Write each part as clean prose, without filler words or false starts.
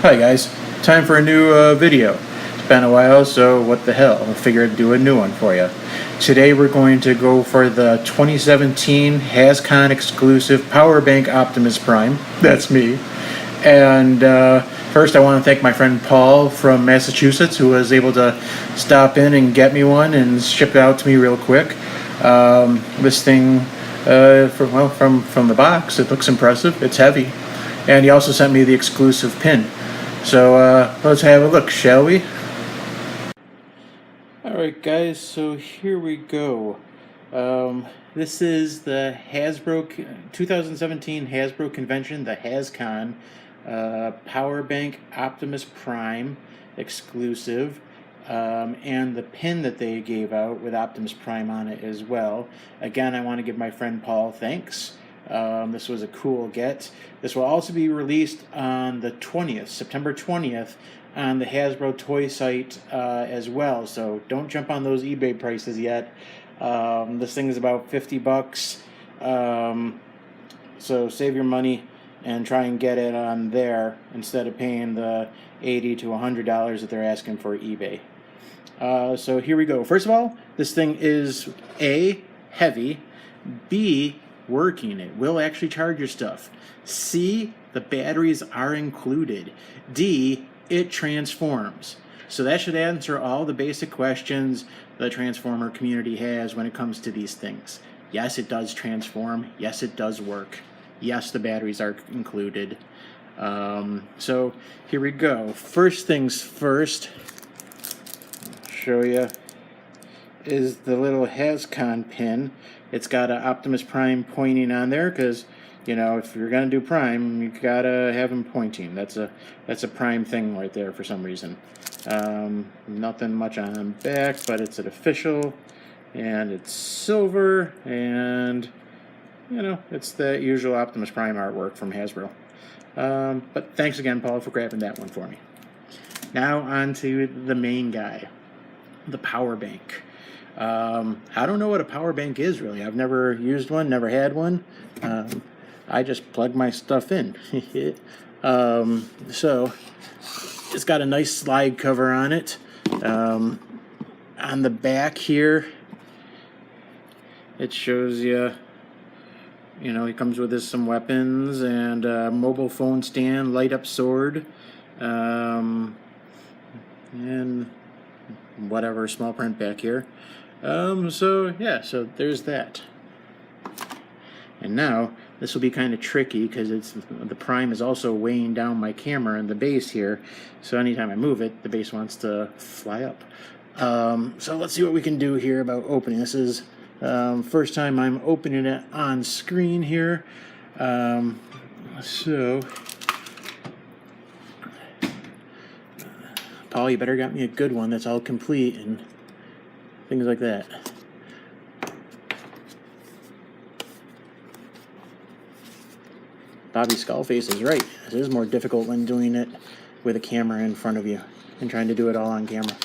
Hi guys, time for a new video. It's been a while, so what the hell, I figured I'd do a new one for you. Today we're going to go for the 2017 HASCON exclusive Power Bank Optimus Prime. That's me. And first I want to thank my friend Paul from Massachusetts who was able to stop in and get me one and ship it out to me real quick. This thing, from the box, it looks impressive, it's heavy. And he also sent me the exclusive pin. So let's have a look, shall we? Alright guys, so here we go. This is the Hasbro 2017 Hasbro convention, the HASCON Power Bank Optimus Prime exclusive, and the pin that they gave out with Optimus Prime on it as well. Again, I want to give my friend Paul thanks. This was a cool get. This will also be released on the 20th, September 20th, on the Hasbro toy site as well. So don't jump on those eBay prices yet. This thing is about 50 bucks. So save your money and try and get it on there instead of paying the $80 to $100 that they're asking for eBay. So here we go. First of all, this thing is A, heavy, B, working. It will actually charge your stuff. C, the batteries are included. D, it transforms. So that should answer all the basic questions the Transformer community has when it comes to these things. Yes, it does transform. Yes, it does work. Yes, the batteries are included. So here we go. First things first, I'll show you, is the little HASCON pin. It's got an Optimus Prime pointing on there because, you know, if you're gonna do Prime, you gotta have him pointing. That's a Prime thing right there for some reason. Nothing much on back, but it's an official, and it's silver, and you know, it's the usual Optimus Prime artwork from Hasbro. But thanks again, Paul, for grabbing that one for me. Now on to the main guy, the Power Bank. I don't know what a power bank is really. I've never used one, never had one. I just plug my stuff in. So it's got a nice slide cover on it. On the back here, it shows you, you know, it comes with some weapons and a mobile phone stand, light up sword, and whatever small print back here. So yeah, so there's that. And now this will be kind of tricky because the Prime is also weighing down my camera and the base here. So anytime I move it, the base wants to fly up. So let's see what we can do here about opening. This is first time I'm opening it on screen here. So Paul, you better got me a good one that's all complete and things like that. Bobby Skullface is right. It is more difficult when doing it with a camera in front of you and trying to do it all on camera.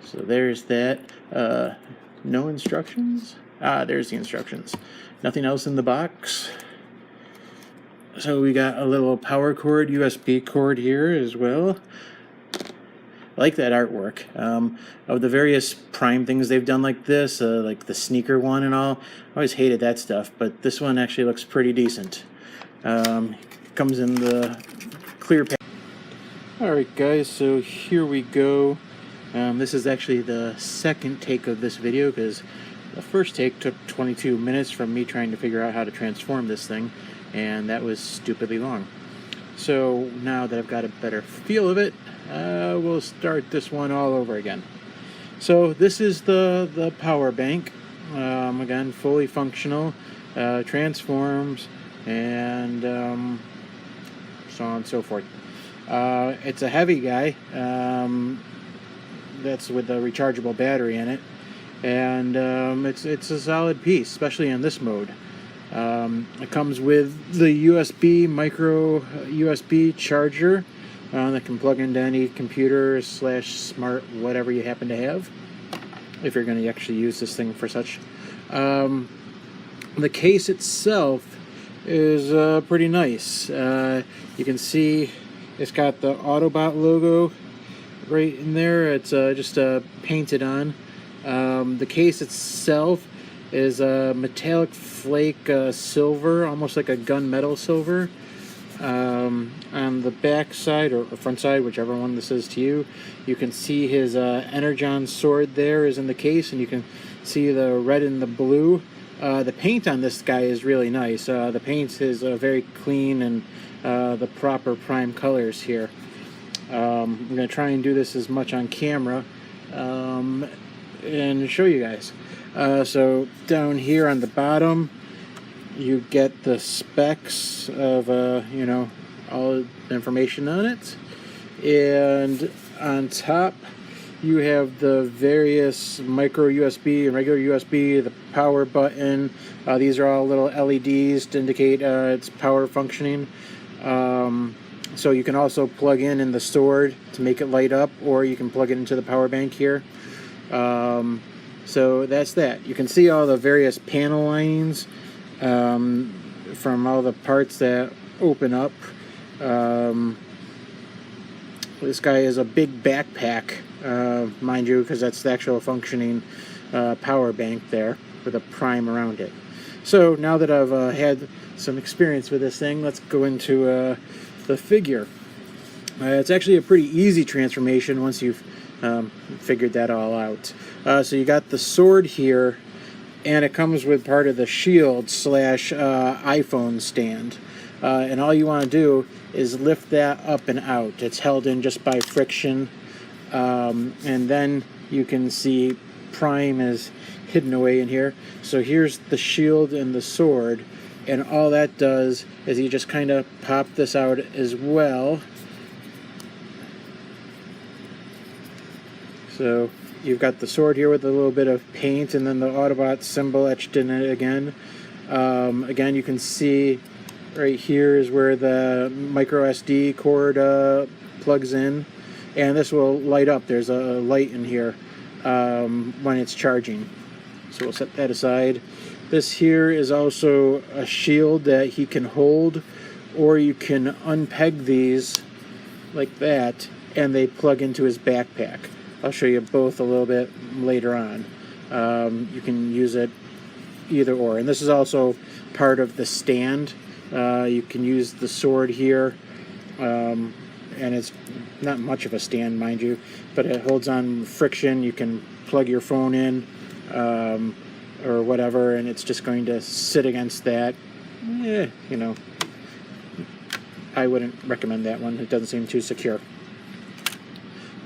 So there's that. No instructions? There's the instructions. Nothing else in the box. So we got a little power cord, USB cord here as well. I like that artwork. Of the various Prime things they've done like this, like the sneaker one and all, I always hated that stuff, but this one actually looks pretty decent. Comes in the clear pack. Alright guys, so here we go. This is actually the second take of this video because the first take took 22 minutes from me trying to figure out how to transform this thing, and that was stupidly long. So now that I've got a better feel of it, we'll start this one all over again. So this is the power bank. Again, fully functional, transforms, and so on and so forth. It's a heavy guy. That's with a rechargeable battery in it, and it's a solid piece, especially in this mode. It comes with the micro USB charger that can plug into any computer / smart whatever you happen to have, if you're going to actually use this thing for such. The case itself is pretty nice. You can see it's got the Autobot logo right in there. It's just painted on. The case itself is a metallic flake silver, almost like a gunmetal silver. On the back side or front side, whichever one this is to you, you can see his Energon sword there is in the case, and you can see the red and the blue. The paint on this guy is really nice. The paint is very clean and the proper Prime colors here. I'm going to try and do this as much on camera and show you guys. So down here on the bottom, you get the specs of you know, all the information on it, and on top you have the various micro USB and regular USB, the power button. These are all little LEDs to indicate its power functioning. So you can also plug in the sword to make it light up, or you can plug it into the power bank here. So that's that. You can see all the various panel linings from all the parts that open up. This guy is a big backpack, mind you, because that's the actual functioning power bank there with a Prime around it. So now that I've had some experience with this thing, let's go into the figure. It's actually a pretty easy transformation once you've figured that all out. So you got the sword here, and it comes with part of the shield / iPhone stand. And all you want to do is lift that up and out. It's held in just by friction. And then you can see Prime is hidden away in here. So here's the shield and the sword. And all that does is you just kind of pop this out as well. So you've got the sword here with a little bit of paint, and then the Autobot symbol etched in it again. Again, you can see right here is where the micro SD cord plugs in, and this will light up. There's a light in here when it's charging. So we'll set that aside. This here is also a shield that he can hold, or you can unpeg these like that, and they plug into his backpack. I'll show you both a little bit later on. You can use it either or. And this is also part of the stand. You can use the sword here, and it's not much of a stand, mind you, but it holds on friction. You can plug your phone in or whatever, and it's just going to sit against that. You know, I wouldn't recommend that one. It doesn't seem too secure.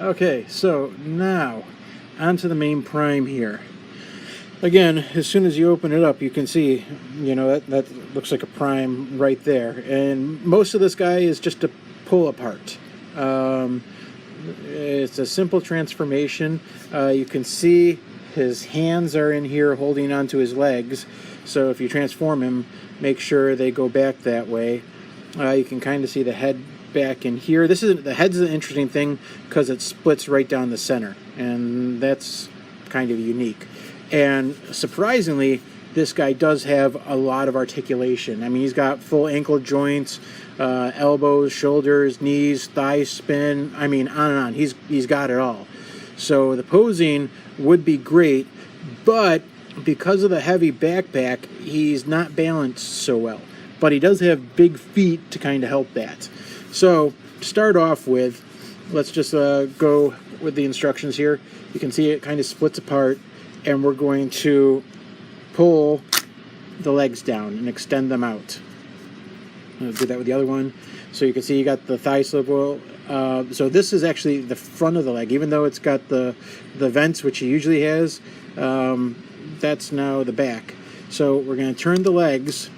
Okay, so now onto the main Prime here. Again, as soon as you open it up, you can see, you know, that looks like a Prime right there. And most of this guy is just a pull apart. It's a simple transformation. You can see his hands are in here holding onto his legs. So if you transform him, make sure they go back that way. You can kind of see the head back in here. The head's an interesting thing because it splits right down the center, and that's kind of unique. And surprisingly, this guy does have a lot of articulation. I mean, he's got full ankle joints, elbows, shoulders, knees, thigh spin. I mean, on and on. He's got it all. So the posing would be great, but because of the heavy backpack, he's not balanced so well. But he does have big feet to kind of help that. So to start off with, let's just go with the instructions here. You can see it kind of splits apart, and we're going to pull the legs down and extend them out. I'll do that with the other one. So you can see you got the thigh swivel. So this is actually the front of the leg, even though it's got the vents, which he usually has. That's now the back. So we're going to turn the legs,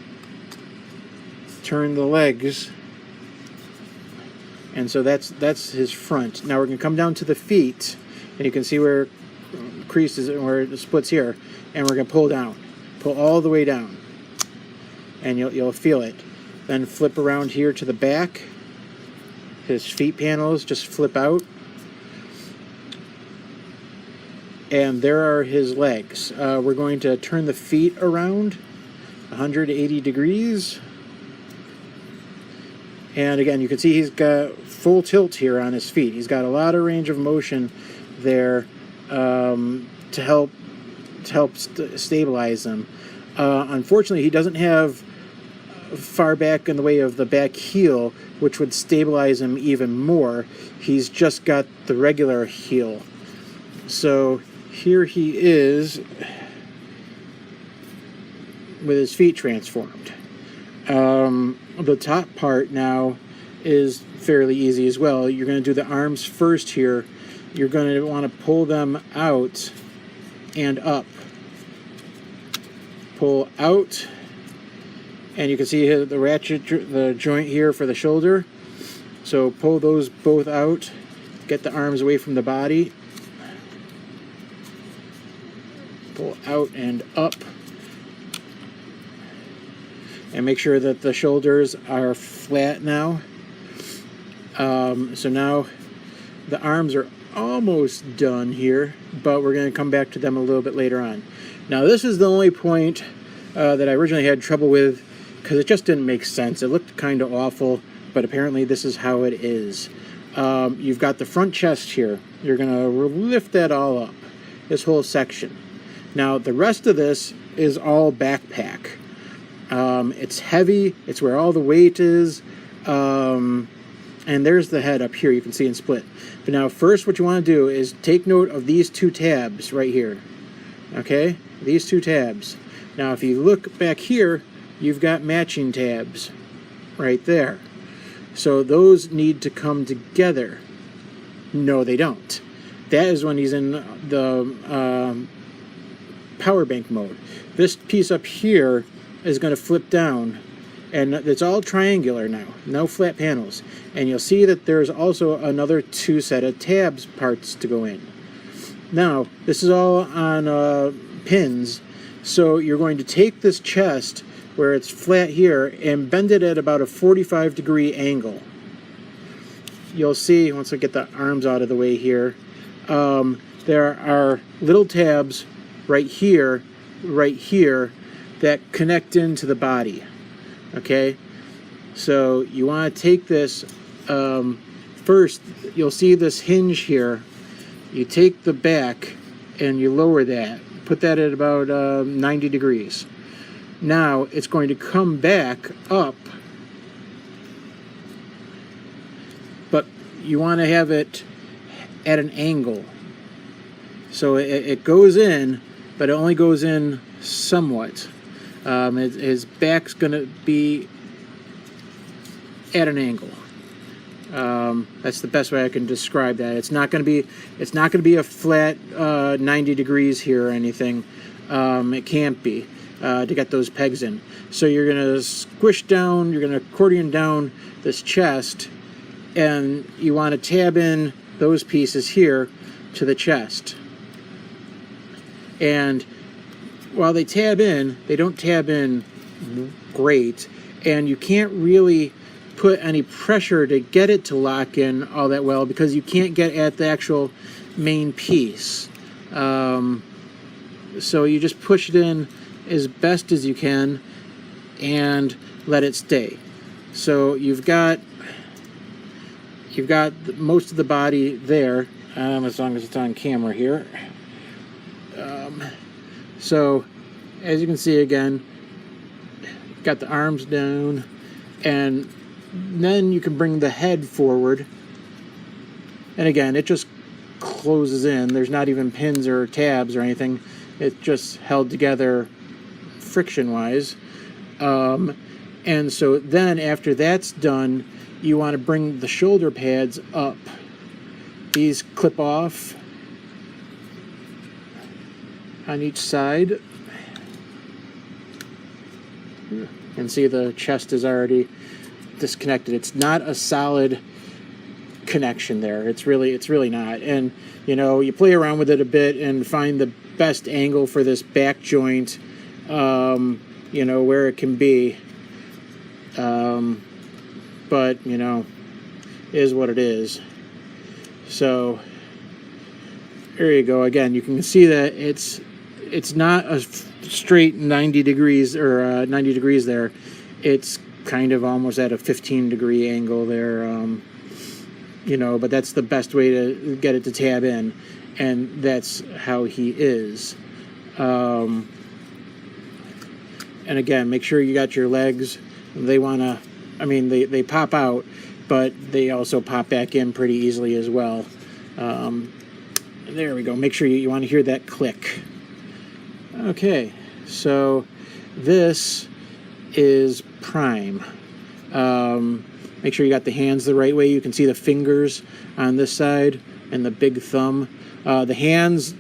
and so that's his front. Now we're going to come down to the feet, and you can see where it creases and where it splits here, and we're going to pull down, pull all the way down, and you'll feel it. Then flip around here to the back. His feet panels just flip out, and there are his legs. We're going to turn the feet around 180 degrees, And again, you can see he's got full tilt here on his feet. He's got a lot of range of motion there to help stabilize them. Unfortunately, he doesn't have far back in the way of the back heel, which would stabilize him even more. He's just got the regular heel. So here he is with his feet transformed. The top part now is fairly easy as well. You're going to do the arms first here. You're going to want to pull them out and up. Pull out, and you can see the ratchet, the joint here for the shoulder. So pull those both out. Get the arms away from the body. Pull out and up. And make sure that the shoulders are flat now. So now the arms are almost done here, but we're going to come back to them a little bit later on. Now this is the only point that I originally had trouble with because it just didn't make sense. It looked kind of awful, but apparently this is how it is. You've got the front chest here. You're going to lift that all up, this whole section. Now the rest of this is all backpack. It's heavy, it's where all the weight is, and there's the head up here, you can see in split. But now first what you want to do is take note of these two tabs right here, okay? These two tabs. Now if you look back here, you've got matching tabs right there. So those need to come together. No, they don't. That is when he's in the power bank mode. This piece up here is going to flip down, and it's all triangular now, no flat panels. And you'll see that there's also another two set of tabs parts to go in. Now this is all on pins, so you're going to take this chest where it's flat here and bend it at about a 45-degree angle. You'll see, once I get the arms out of the way here, there are little tabs right here that connect into the body. Okay, so you want to take this first. You'll see this hinge here. You take the back and you lower that, put that at about 90 degrees. Now it's going to come back up, but you want to have it at an angle. So it goes in, but it only goes in somewhat. His back's going to be at an angle. That's the best way I can describe that. It's not going to be a flat 90 degrees here or anything. It can't be to get those pegs in. So you're going to squish down, you're going to accordion down this chest, and you want to tab in those pieces here to the chest. And while they tab in, they don't tab in great, and you can't really put any pressure to get it to lock in all that well because you can't get at the actual main piece. So you just push it in as best as you can and let it stay. So you've got most of the body there, as long as it's on camera here. So as you can see, again, got the arms down, and then you can bring the head forward, and again it just closes in. There's not even pins or tabs or anything. It's just held together friction wise. And so then after that's done, you want to bring the shoulder pads up. These clip off on each side. You can see the chest is already disconnected. It's not a solid connection there. It's really not. And you play around with it a bit and find the best angle for this back joint, where it can be. But is what it is. So there you go. Again, you can see that it's not a straight 90 degrees or 90 degrees there. It's kind of almost at a 15-degree angle there, you know, but that's the best way to get it to tab in, and that's how he is. And again, make sure you got your legs. They want to, I mean, they pop out, but they also pop back in pretty easily as well. There we go. Make sure you want to hear that click. Okay, so this is Prime. Make sure you got the hands the right way. You can see the fingers on this side and the big thumb. The hands,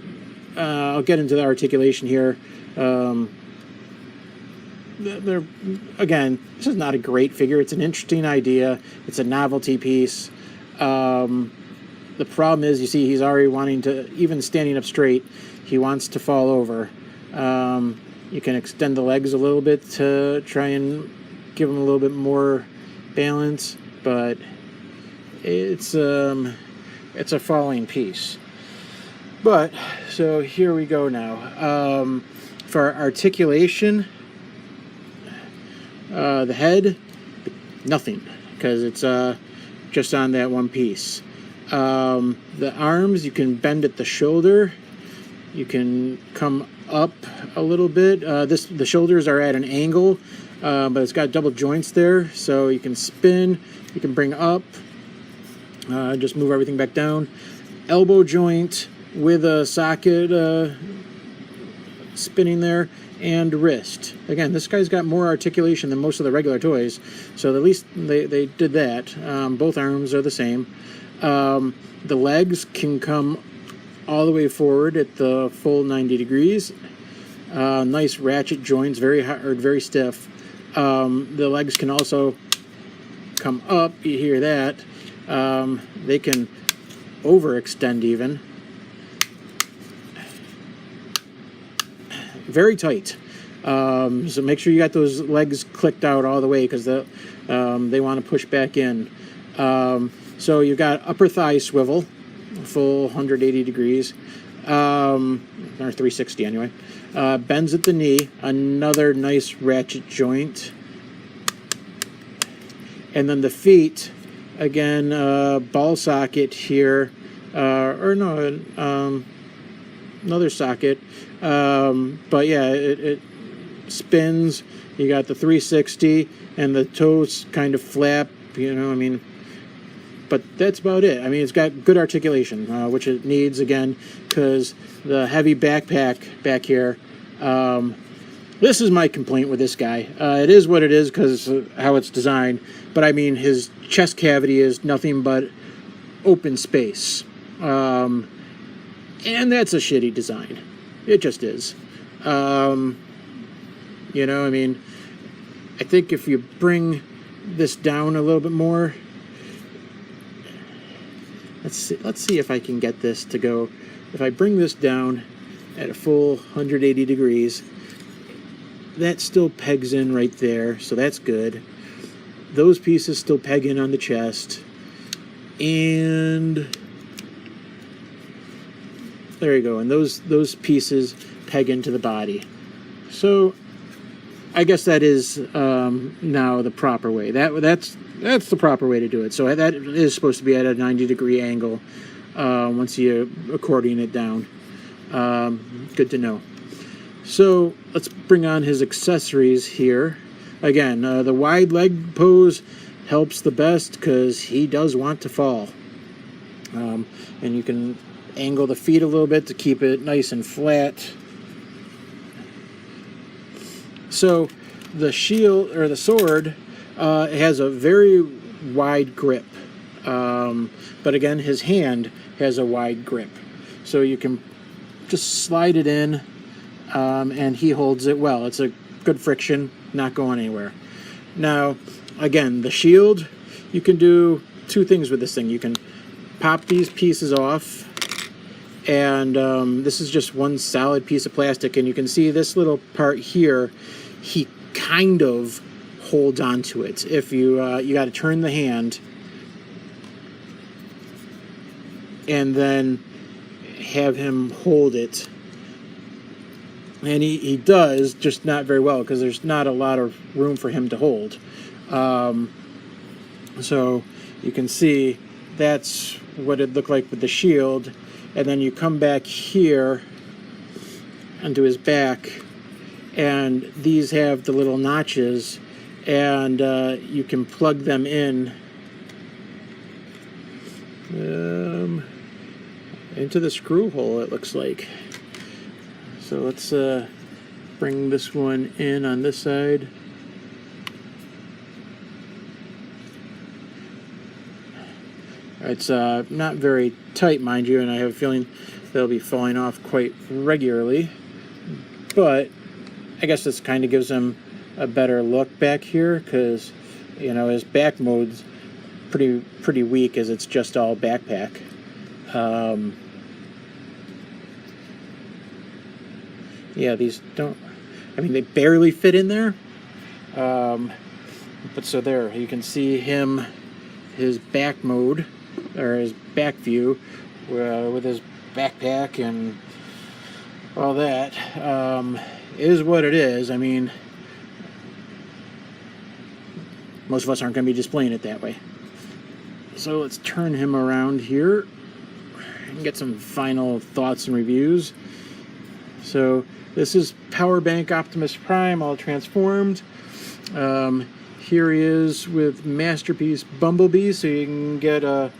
I'll get into the articulation here. They're, again, this is not a great figure. It's an interesting idea. It's a novelty piece. The problem is, you see, he's already wanting to, even standing up straight, he wants to fall over. You can extend the legs a little bit to try and give him a little bit more balance, but it's a falling piece. But, so here we go now. For articulation, the head, nothing, because it's just on that one piece. The arms, you can bend at the shoulder. You can come up a little bit. The shoulders are at an angle, but it's got double joints there, so you can spin, you can bring up, just move everything back down. Elbow joint with a socket spinning there, and wrist. Again, this guy's got more articulation than most of the regular toys, so at least they did that. Both arms are the same. The legs can come all the way forward at the full 90 degrees. Nice ratchet joints, very hard, very stiff. The legs can also come up, you hear that. They can overextend even. Very tight. So make sure you got those legs clicked out all the way, because they want to push back in. So you've got upper thigh swivel, full 180 degrees, or 360 anyway. Bends at the knee, another nice ratchet joint. And then the feet, again, ball socket here, or no, another socket. But yeah, it spins. You got the 360, and the toes kind of flap, you know, I mean, but that's about it. I mean, it's got good articulation, which it needs, again, because the heavy backpack back here, this is my complaint with this guy. It is what it is because how it's designed, but I mean, his chest cavity is nothing but open space. And that's a shitty design. It just is. You know, I mean, I think if you bring this down a little bit more, let's see if I can get this to go. If I bring this down at a full 180 degrees, that still pegs in right there, so that's good. Those pieces still peg in on the chest, and there you go. And those pieces peg into the body. So I guess that is now the proper way. That's the proper way to do it. So that is supposed to be at a 90-degree angle once you accordion it down. Good to know. So let's bring on his accessories here. Again, the wide leg pose helps the best because he does want to fall. And you can angle the feet a little bit to keep it nice and flat. So the shield, or the sword, it has a very wide grip. But again, his hand has a wide grip. So you can just slide it in, and he holds it well. It's a good friction, not going anywhere. Now, again, the shield, you can do two things with this thing. You can pop these pieces off, and this is just one solid piece of plastic, and you can see this little part here, he kind of holds onto it. If you got to turn the hand and then have him hold it, and he does, just not very well, because there's not a lot of room for him to hold. So you can see that's what it looked like with the shield, and then you come back here onto his back, and these have the little notches, and you can plug them in into the screw hole, it looks like. So let's bring this one in on this side. It's not very tight, mind you, and I have a feeling they'll be falling off quite regularly. But I guess this kind of gives him a better look back here, because, you know, his back mode's pretty weak, as it's just all backpack. Yeah, these don't, I mean, they barely fit in there. But so there, you can see him, his back mode, or his back view, with his backpack and all that. Is what it is. I mean, most of us aren't going to be displaying it that way. So let's turn him around here and get some final thoughts and reviews. So this is Power Bank Optimus Prime, all transformed. Here he is with Masterpiece Bumblebee, so you can get a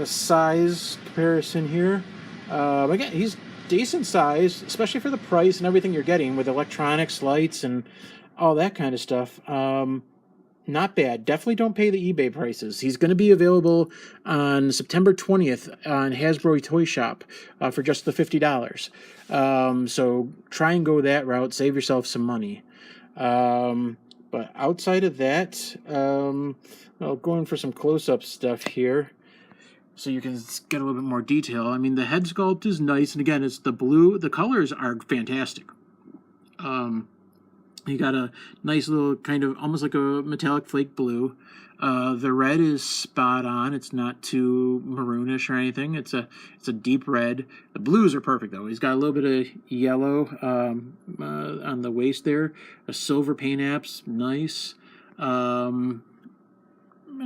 size comparison here. Again, he's decent size, especially for the price and everything you're getting with electronics, lights, and all that kind of stuff. Not bad. Definitely don't pay the eBay prices. He's going to be available on September 20th on Hasbro Toy Shop for just the $50. So try and go that route. Save yourself some money. But outside of that, well, going for some close-up stuff here, so you can get a little bit more detail. I mean, the head sculpt is nice, and again, it's the blue. The colors are fantastic. You got a nice little kind of almost like a metallic flake blue. The red is spot on. It's not too maroonish or anything. It's a deep red. The blues are perfect though. He's got a little bit of yellow on the waist there. A silver paint apps, nice. And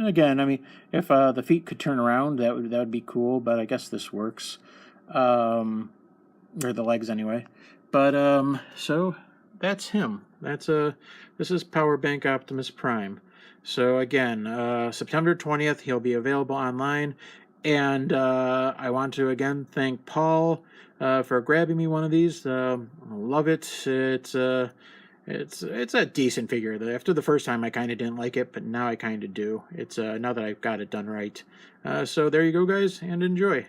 again, I mean, if the feet could turn around, that would be cool. But I guess this works, or the legs anyway. But so that's him. This is Power Bank Optimus Prime. So again, September 20th, he'll be available online. And I want to again thank Paul for grabbing me one of these. I love it. It's a decent figure. After the first time, I kind of didn't like it, but now I kind of do. It's now that I've got it done right. So there you go, guys, and enjoy.